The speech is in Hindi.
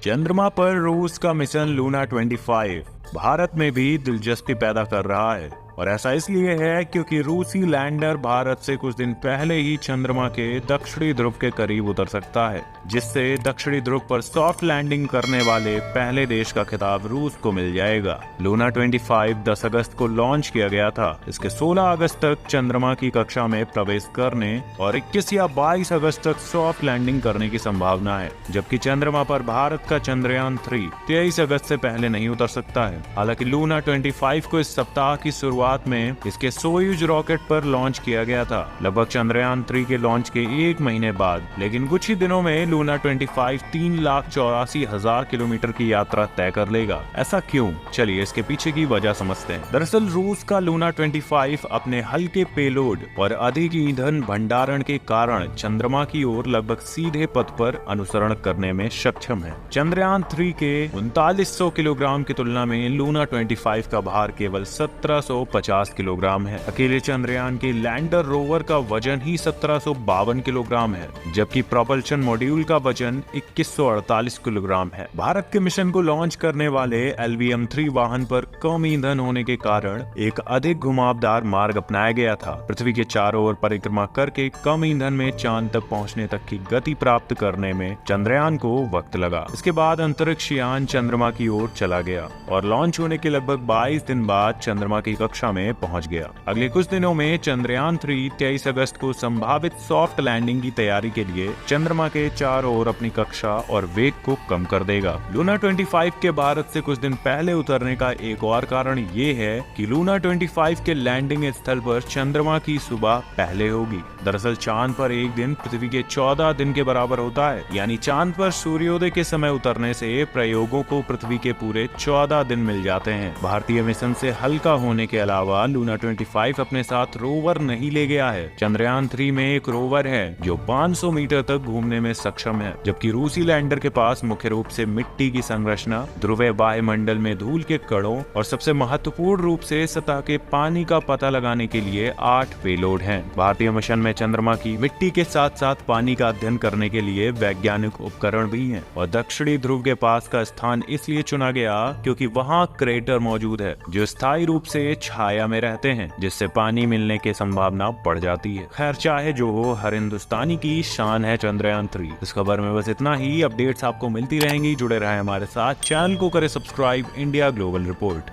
चंद्रमा पर रूस का मिशन लूना 25 भारत में भी दिलचस्पी पैदा कर रहा है। और ऐसा इसलिए है क्योंकि रूसी लैंडर भारत से कुछ दिन पहले ही चंद्रमा के दक्षिणी ध्रुव के करीब उतर सकता है, जिससे दक्षिणी ध्रुव पर सॉफ्ट लैंडिंग करने वाले पहले देश का खिताब रूस को मिल जाएगा। लूना 25 10 अगस्त को लॉन्च किया गया था। इसके 16 अगस्त तक चंद्रमा की कक्षा में प्रवेश करने और 21 या 22 अगस्त तक सॉफ्ट लैंडिंग करने की संभावना है, जबकि चंद्रमा पर भारत का चंद्रयान 3 23 अगस्त से पहले नहीं उतर सकता है। हालांकि लूना 25 को इस सप्ताह की शुरुआत में इसके सोयूज रॉकेट पर लॉन्च किया गया था, लगभग चंद्रयान 3 के लॉन्च के 1 महीने बाद। लेकिन कुछ ही दिनों में लूना 25 3,84,000 किलोमीटर की यात्रा तय कर लेगा। ऐसा क्यों? चलिए इसके पीछे की वजह समझते हैं। दरअसल रूस का लूना 25 अपने हल्के पेलोड और अधिक ईंधन भंडारण के कारण चंद्रमा की ओर लगभग सीधे पथ पर अनुसरण करने में सक्षम है। चंद्रयान 3 के 3900 किलोग्राम की तुलना में लूना 25 का भार केवल 1750 किलोग्राम है। अकेले चंद्रयान के लैंडर रोवर का वजन ही 1752 किलोग्राम है, जबकि प्रोपल्शन मॉड्यूल का वजन 2148 किलोग्राम है। भारत के मिशन को लॉन्च करने वाले LVM-3 वाहन पर कम ईंधन होने के कारण एक अधिक घुमावदार मार्ग अपनाया गया था। पृथ्वी के चारों ओर परिक्रमा करके कम ईंधन में चांद तक पहुंचने तक की गति प्राप्त करने में चंद्रयान को वक्त लगा। इसके बाद अंतरिक्ष यान चंद्रमा की ओर चला गया और लॉन्च होने के लगभग 22 दिन बाद चंद्रमा की कक्षा में पहुंच गया। अगले कुछ दिनों में चंद्रयान 3 23 अगस्त को संभावित सॉफ्ट लैंडिंग की तैयारी के लिए चंद्रमा के चारों ओर अपनी कक्षा और वेग को कम कर देगा। लूना 25 के भारत से कुछ दिन पहले उतरने का एक और कारण ये है कि लूना 25 के लैंडिंग स्थल पर चंद्रमा की सुबह पहले होगी। दरअसल चांद पर एक दिन पृथ्वी के 14 दिन के बराबर होता है, यानी चांद पर सूर्योदय के समय उतरने से प्रयोगों को पृथ्वी के पूरे 14 दिन मिल जाते हैं। भारतीय मिशन से हल्का होने के अलावा लूना 25 अपने साथ रोवर नहीं ले गया है। चंद्रयान 3 में एक रोवर है जो 500 मीटर तक घूमने में सक्षम है, जबकि रूसी लैंडर के पास मुख्य रूप से मिट्टी की संरचना, ध्रुवीय वायुमंडल में धूल के कणों और सबसे महत्वपूर्ण रूप से सतह के पानी का पता लगाने के लिए 8 पेलोड हैं। भारतीय मिशन में चंद्रमा की मिट्टी के साथ साथ पानी का अध्ययन करने के लिए वैज्ञानिक उपकरण भी हैं। और दक्षिणी ध्रुव के पास का स्थान इसलिए चुना गया क्योंकि वहाँ क्रेटर मौजूद है जो स्थायी रूप से छाया में रहते हैं, जिससे पानी मिलने की संभावना बढ़ जाती है। खैर चाहे जो हो, हर हिंदुस्तानी की शान है चंद्रयान 3। इस खबर में बस इतना ही। अपडेट्स आपको मिलती रहेंगी, जुड़े रहे हमारे साथ। चैनल को करें सब्सक्राइब। India global report.